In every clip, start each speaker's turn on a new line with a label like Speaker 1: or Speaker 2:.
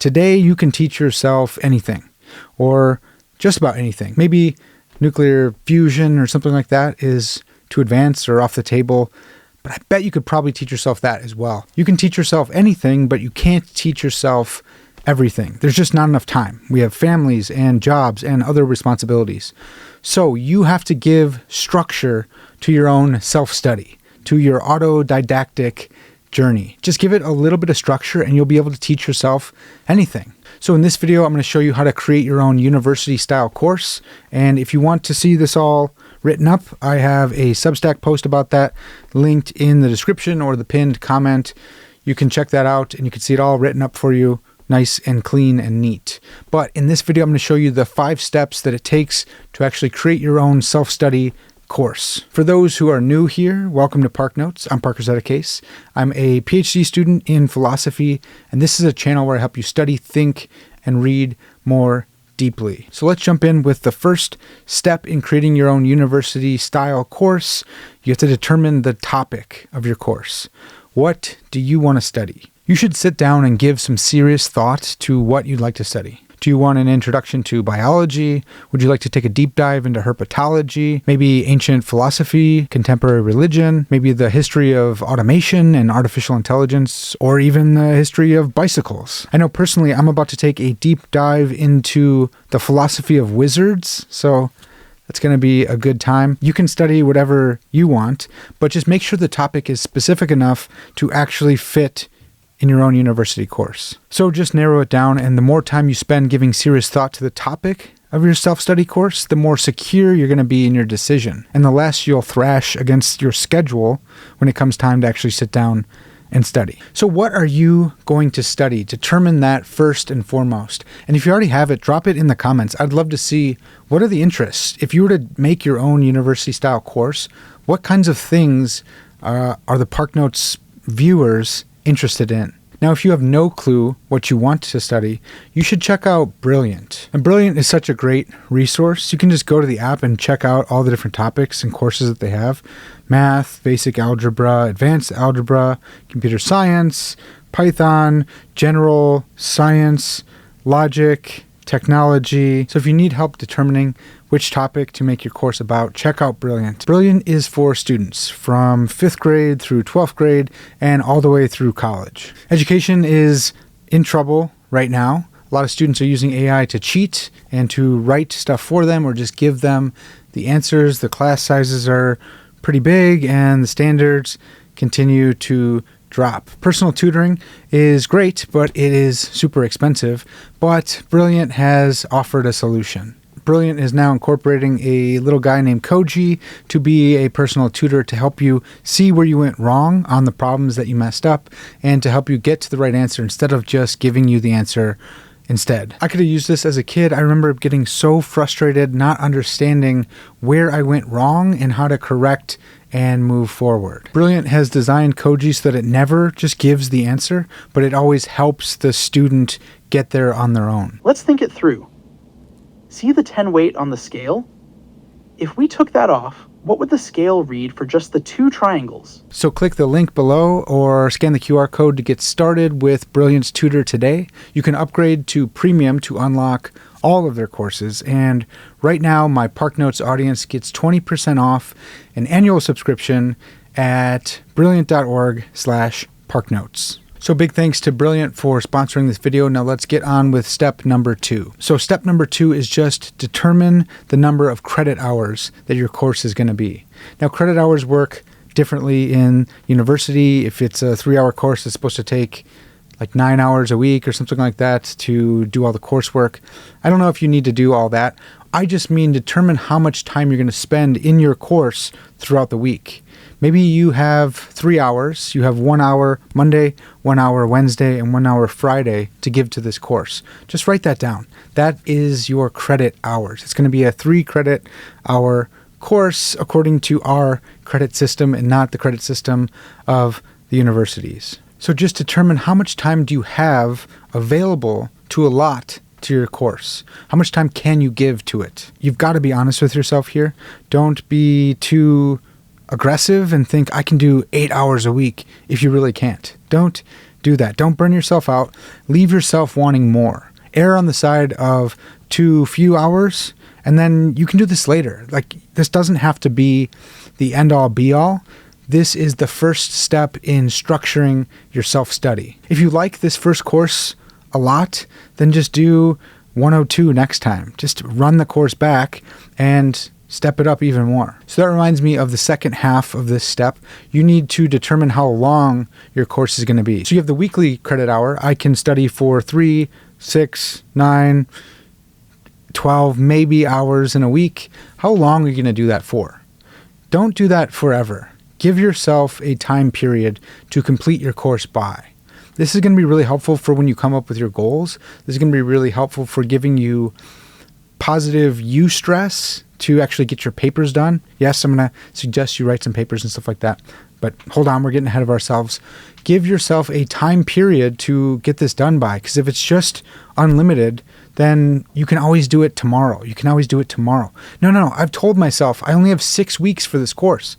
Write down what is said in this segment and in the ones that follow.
Speaker 1: Today, you can teach yourself anything, or just about anything. Maybe nuclear fusion or something like that is too advanced or off the table, but I bet you could probably teach yourself that as well. You can teach yourself anything, but you can't teach yourself everything. There's just not enough time. We have families and jobs and other responsibilities. So you have to give structure to your own self-study, to your autodidactic journey. Just give it a little bit of structure and you'll be able to teach yourself anything. So in this video, I'm going to show you how to create your own university-style course. And if you want to see this all written up, I have a Substack post about that linked in the description or the pinned comment. You can check that out and you can see it all written up for you, nice and clean and neat. But in this video, I'm going to show you the 5 steps that it takes to actually create your own self-study course. For those who are new here, welcome to ParkNotes. I'm Parker Zetecase. I'm a PhD student in philosophy, and this is a channel where I help you study, think, and read more deeply. So let's jump in with the first step in creating your own university-style course. You have to determine the topic of your course. What do you want to study? You should sit down and give some serious thought to what you'd like to study. Do you want an introduction to biology? Would you like to take a deep dive into herpetology? Maybe ancient philosophy, contemporary religion, maybe the history of automation and artificial intelligence, or even the history of bicycles. I know personally I'm about to take a deep dive into the philosophy of wizards, so that's going to be a good time. You can study whatever you want, but just make sure the topic is specific enough to actually fit in your own university course. So just narrow it down, and the more time you spend giving serious thought to the topic of your self-study course, the more secure you're going to be in your decision, and the less you'll thrash against your schedule when it comes time to actually sit down and study. So what are you going to study? Determine that first and foremost. And if you already have it, drop it in the comments. I'd love to see, what are the interests? If you were to make your own university-style course, what kinds of things are the ParkNotes viewers interested in? Now, if you have no clue what you want to study, you should check out Brilliant. And Brilliant is such a great resource. You can just go to the app and check out all the different topics and courses that they have. Math, basic algebra, advanced algebra, computer science, Python, general science, logic, technology. So if you need help determining which topic to make your course about, check out Brilliant. Brilliant is for students from 5th grade through 12th grade and all the way through college. Education is in trouble right now. A lot of students are using AI to cheat and to write stuff for them or just give them the answers. The class sizes are pretty big and the standards continue to drop. Personal tutoring is great, but it is super expensive. But Brilliant has offered a solution. Brilliant is now incorporating a little guy named Koji to be a personal tutor to help you see where you went wrong on the problems that you messed up and to help you get to the right answer instead of just giving you the answer instead. I could have used this as a kid. I remember getting so frustrated, not understanding where I went wrong and how to correct and move forward. Brilliant has designed Koji so that it never just gives the answer, but it always helps the student get there on their own.
Speaker 2: Let's think it through. See the 10 weight on the scale? If we took that off, what would the scale read for just the 2 triangles?
Speaker 1: So click the link below or scan the QR code to get started with Brilliant's tutor today. You can upgrade to premium to unlock all of their courses. And right now, my ParkNotes audience gets 20% off an annual subscription at brilliant.org/ParkNotes. So big thanks to Brilliant for sponsoring this video. Now let's get on with step number 2. So step number 2 is just determine the number of credit hours that your course is going to be. Now credit hours work differently in university. If it's a 3-hour course, it's supposed to take like 9 hours a week or something like that to do all the coursework. I don't know if you need to do all that. I just mean determine how much time you're going to spend in your course throughout the week. Maybe you have 3 hours. You have 1 hour Monday, 1 hour Wednesday, and 1 hour Friday to give to this course. Just write that down. That is your credit hours. It's going to be a 3 credit hour course according to our credit system and not the credit system of the universities. So just determine how much time do you have available to allot to your course. How much time can you give to it? You've got to be honest with yourself here. Don't be too aggressive and think I can do 8 hours a week if you really can't. Don't do that. Don't burn yourself out. Leave yourself wanting more. Err on the side of too few hours, and then you can do this later. Like, this doesn't have to be the end-all be-all. This is the first step in structuring your self-study. If you like this first course a lot, then just do 102 next time. Just run the course back and step it up even more. So that reminds me of the second half of this step. You need to determine how long your course is going to be. So you have the weekly credit hour. I can study for 3, 6, 9, 12, maybe hours in a week. How long are you going to do that for? Don't do that forever. Give yourself a time period to complete your course by. This is going to be really helpful for when you come up with your goals. This is going to be really helpful for giving you positive eustress to actually get your papers done. Yes, I'm going to suggest you write some papers and stuff like that. But hold on, we're getting ahead of ourselves. Give yourself a time period to get this done by, because if it's just unlimited, then you can always do it tomorrow. You can always do it tomorrow. No. I've told myself I only have 6 weeks for this course.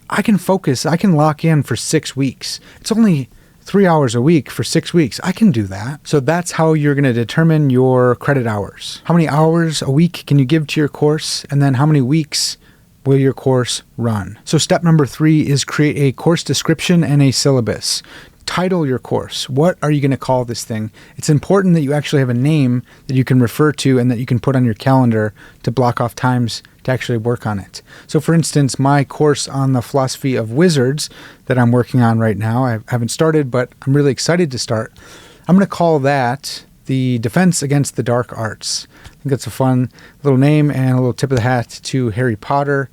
Speaker 1: I can focus. I can lock in for 6 weeks. It's only 3 hours a week for 6 weeks. I can do that. So that's how you're going to determine your credit hours. How many hours a week can you give to your course? And then how many weeks will your course run? So step number 3 is create a course description and a syllabus. Title your course. What are you going to call this thing? It's important that you actually have a name that you can refer to and that you can put on your calendar to block off times to actually work on it. So for instance, my course on the philosophy of wizards that I'm working on right now, I haven't started, but I'm really excited to start. I'm going to call that the Defense Against the Dark Arts. I think that's a fun little name and a little tip of the hat to Harry Potter,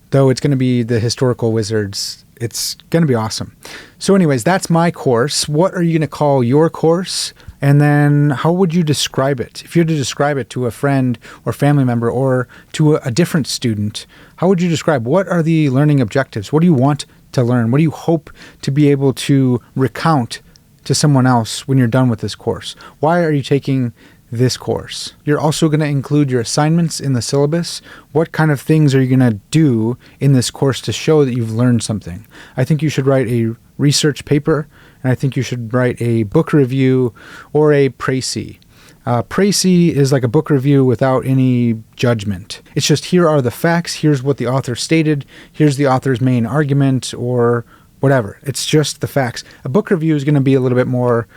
Speaker 1: though it's going to be the historical wizards. It's going to be awesome. So anyways, that's my course. What are you going to call your course? And then how would you describe it? If you had to describe it to a friend or family member or to a different student, how would you describe? What are the learning objectives? What do you want to learn? What do you hope to be able to recount to someone else when you're done with this course? Why are you taking this course? You're also going to include your assignments in the syllabus. What kind of things are you going to do in this course to show that you've learned something? I think you should write a research paper, and I think you should write a book review or a précis. Précis is like a book review without any judgment. It's just, here are the facts, here's what the author stated, here's the author's main argument, or whatever. It's just the facts. A book review is going to be a little bit more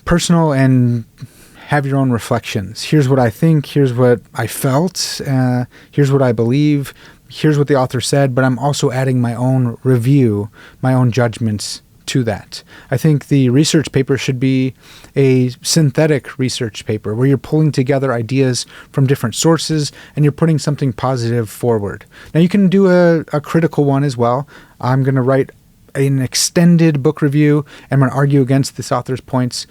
Speaker 1: personal and have your own reflections. Here's what I think, here's what I felt, here's what I believe, here's what the author said, but I'm also adding my own review, my own judgments to that. I think the research paper should be a synthetic research paper where you're pulling together ideas from different sources and you're putting something positive forward. Now you can do a critical one as well. I'm going to write an extended book review and I'm going to argue against this author's points.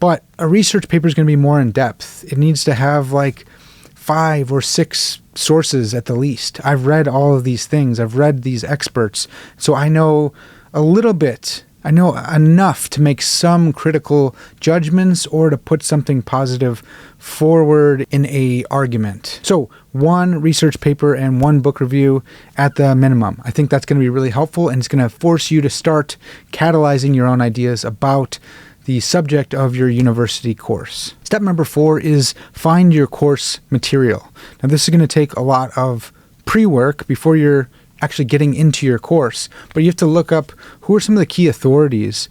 Speaker 1: But a research paper is going to be more in depth. It needs to have like 5 or 6 sources at the least. I've read all of these things. I've read these experts. So I know a little bit. I know enough to make some critical judgments or to put something positive forward in a argument. So 1 research paper and 1 book review at the minimum. I think that's going to be really helpful, and it's going to force you to start catalyzing your own ideas about the subject of your university course. Step number 4 is find your course material. Now this is going to take a lot of pre-work before you're actually getting into your course, but you have to look up who are some of the key authorities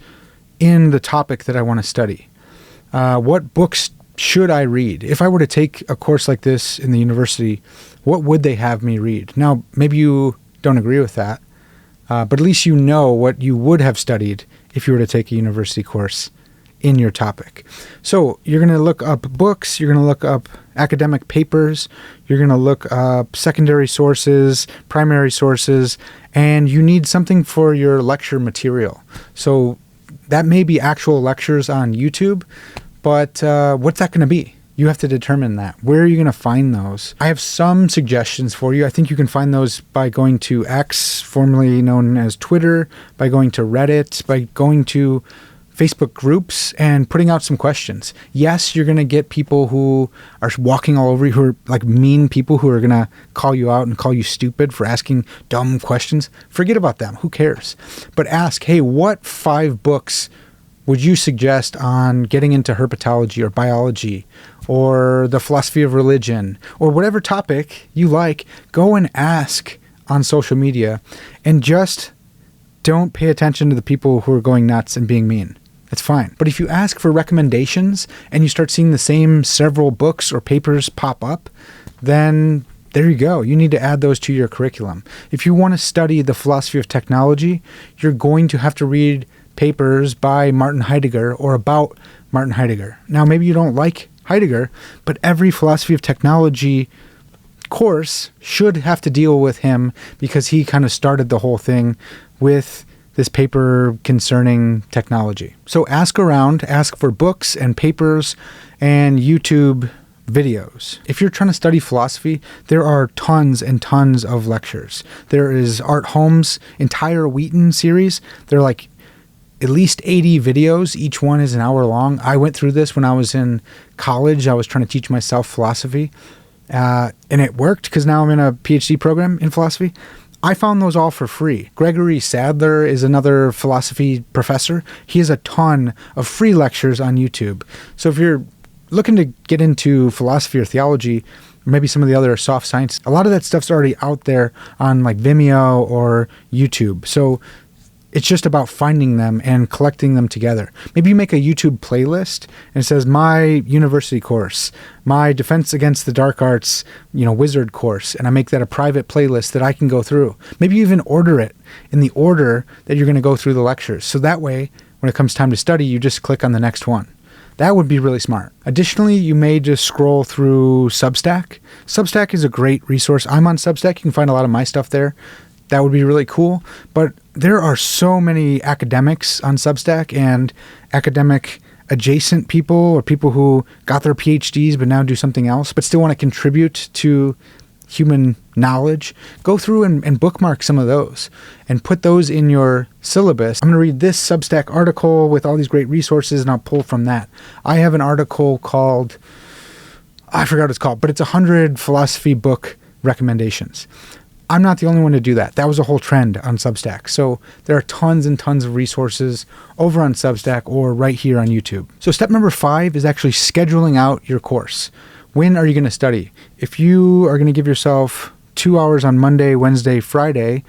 Speaker 1: in the topic that I want to study. What books should I read? If I were to take a course like this in the university, what would they have me read? Now, maybe you don't agree with that, but at least you know what you would have studied if you were to take a university course in your topic. So you're going to look up books, you're going to look up academic papers, you're going to look up secondary sources, primary sources, and you need something for your lecture material. So that may be actual lectures on YouTube, but what's that going to be? You have to determine that. Where are you going to find those? I have some suggestions for you. I think you can find those by going to X, formerly known as Twitter, by going to Reddit, by going to Facebook groups and putting out some questions. Yes, you're going to get people who are walking all over you, who are like mean people who are going to call you out and call you stupid for asking dumb questions. Forget about them. Who cares? But ask, hey, what 5 books would you suggest on getting into herpetology or biology or the philosophy of religion or whatever topic you like? Go and ask on social media, and just don't pay attention to the people who are going nuts and being mean. It's fine. But if you ask for recommendations and you start seeing the same several books or papers pop up, then there you go. You need to add those to your curriculum. If you want to study the philosophy of technology, you're going to have to read papers by Martin Heidegger or about Martin Heidegger. Now, maybe you don't like Heidegger, but every philosophy of technology course should have to deal with him because he kind of started the whole thing with this paper concerning technology. So ask around, ask for books and papers and YouTube videos. If you're trying to study philosophy, there are tons and tons of lectures. There is Art Holmes' entire Wheaton series. They're like at least 80 videos. Each one is an hour long. I went through this when I was in college. I was trying to teach myself philosophy. And it worked because now I'm in a PhD program in philosophy. I found those all for free. Gregory Sadler is another philosophy professor. He has a ton of free lectures on YouTube. So if you're looking to get into philosophy or theology, or maybe some of the other soft science, a lot of that stuff's already out there on like Vimeo or YouTube. So it's just about finding them and collecting them together. Maybe you make a YouTube playlist and it says my university course, my defense against the dark arts, wizard course, and I make that a private playlist that I can go through. Maybe you even order it in the order that you're going to go through the lectures. So that way, when it comes time to study, you just click on the next one. That would be really smart. Additionally, you may just scroll through Substack. Substack is a great resource. I'm on Substack. You can find a lot of my stuff there. That would be really cool. But there are so many academics on Substack and academic adjacent people or people who got their PhDs but now do something else but still want to contribute to human knowledge. Go through and bookmark some of those and put those in your syllabus. I'm going to read this Substack article with all these great resources and I'll pull from that. I have an article called, I forgot what it's called, but it's 100 philosophy book recommendations. I'm not the only one to do that. That was a whole trend on Substack. So there are tons and tons of resources over on Substack or right here on YouTube. So step number 5 is actually scheduling out your course. When are you going to study? If you are going to give yourself 2 hours on Monday, Wednesday, Friday,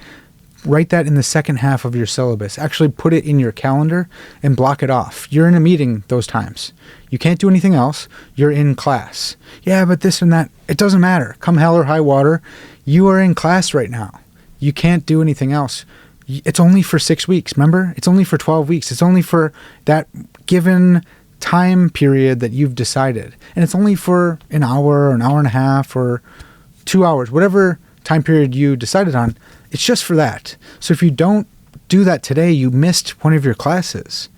Speaker 1: write that in the second half of your syllabus. Actually put it in your calendar and block it off. You're in a meeting those times. You can't do anything else. You're in class. Yeah, but this and that, it doesn't matter. Come hell or high water, you are in class right now. You can't do anything else. It's only for 6 weeks, remember? It's only for 12 weeks. It's only for that given time period that you've decided. And it's only for an hour or an hour and a half or 2 hours, whatever time period you decided on. It's just for that. So if you don't do that today, you missed one of your classes.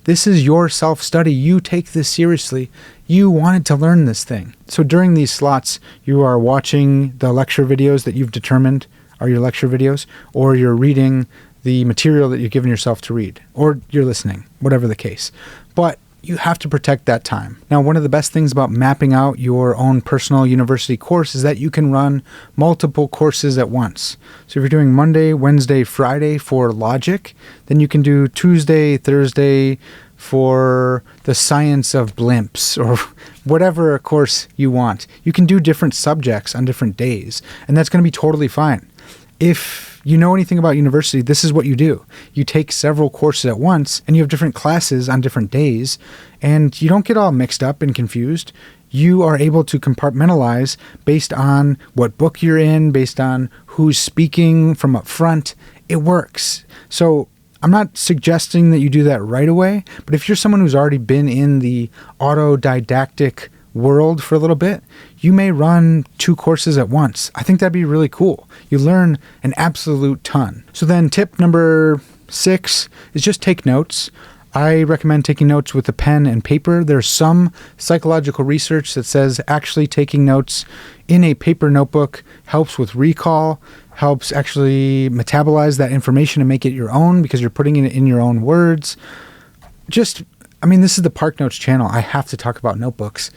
Speaker 1: This is your self-study. You take this seriously. You wanted to learn this thing. So during these slots, you are watching the lecture videos that you've determined are your lecture videos, or you're reading the material that you're giving yourself to read, or you're listening, whatever the case. But you have to protect that time. Now, one of the best things about mapping out your own personal university course is that you can run multiple courses at once. So if you're doing Monday, Wednesday, Friday for logic, then you can do Tuesday, Thursday for the science of blimps or whatever course you want. You can do different subjects on different days, and that's going to be totally fine. If you know anything about university, this is what you do. You take several courses at once, and you have different classes on different days, and you don't get all mixed up and confused. You are able to compartmentalize based on what book you're in, based on who's speaking from up front. It works. So I'm not suggesting that you do that right away, but if you're someone who's already been in the autodidactic world for a little bit, you may run 2 courses at once. I think that'd be really cool. You learn an absolute ton. So then tip number 6 is just take notes. I recommend taking notes with a pen and paper. There's some psychological research that says actually taking notes in a paper notebook helps with recall, helps actually metabolize that information and make it your own because you're putting it in your own words. This is the ParkNotes channel. I have to talk about notebooks.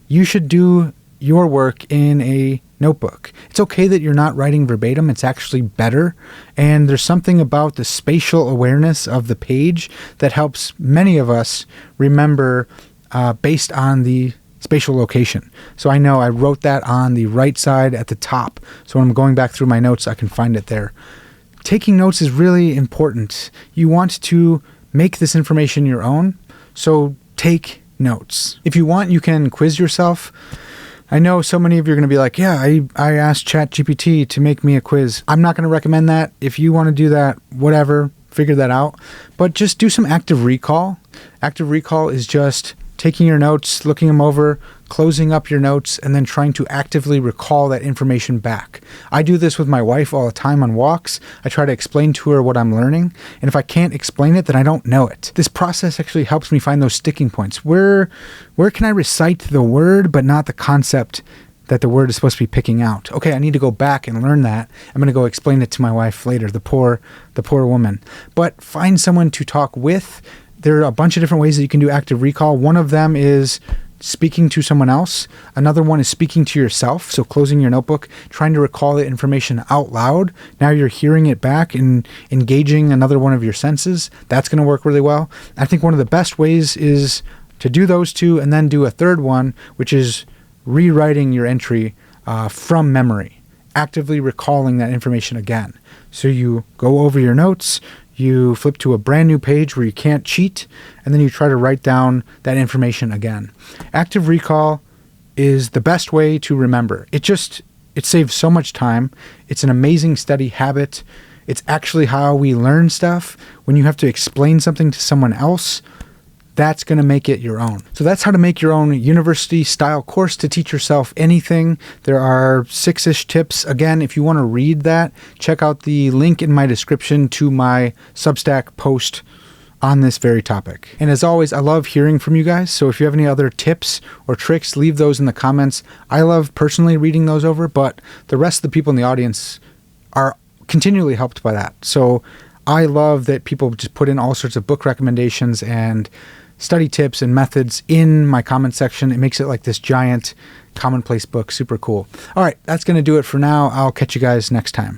Speaker 1: You should do your work in a notebook. It's okay that you're not writing verbatim. It's actually better. And there's something about the spatial awareness of the page that helps many of us remember based on the spatial location. So I know I wrote that on the right side at the top. So when I'm going back through my notes, I can find it there. Taking notes is really important. You want to make this information your own. So take notes. If you want, you can quiz yourself. I know so many of you are going to be like, yeah, I asked ChatGPT to make me a quiz. I'm not going to recommend that. If you want to do that, whatever, figure that out. But just do some active recall. Active recall is just taking your notes, looking them over, closing up your notes, and then trying to actively recall that information back. I do this with my wife all the time on walks. I try to explain to her what I'm learning, and if I can't explain it, then I don't know it. This process actually helps me find those sticking points. Where can I recite the word but not the concept that the word is supposed to be picking out? Okay, I need to go back and learn that. I'm going to go explain it to my wife later, the poor woman. But find someone to talk with. There are a bunch of different ways that you can do active recall. One of them is speaking to someone else. Another one is speaking to yourself. So closing your notebook, trying to recall the information out loud. Now you're hearing it back and engaging another one of your senses. That's going to work really well. I think one of the best ways is to do those two and then do a third one, which is rewriting your entry from memory, actively recalling that information again. So you go over your notes, you flip to a brand new page where you can't cheat, and then you try to write down that information again. Active recall is the best way to remember. It saves so much time. It's an amazing study habit. It's actually how we learn stuff. When you have to explain something to someone else, that's going to make it your own. So that's how to make your own university-style course to teach yourself anything. There are 6-ish tips. Again, if you want to read that, check out the link in my description to my Substack post on this very topic. And as always, I love hearing from you guys. So if you have any other tips or tricks, leave those in the comments. I love personally reading those over, but the rest of the people in the audience are continually helped by that. So I love that people just put in all sorts of book recommendations and study tips and methods in my comment section. It makes it like this giant commonplace book. Super cool. All right, that's going to do it for now. I'll catch you guys next time.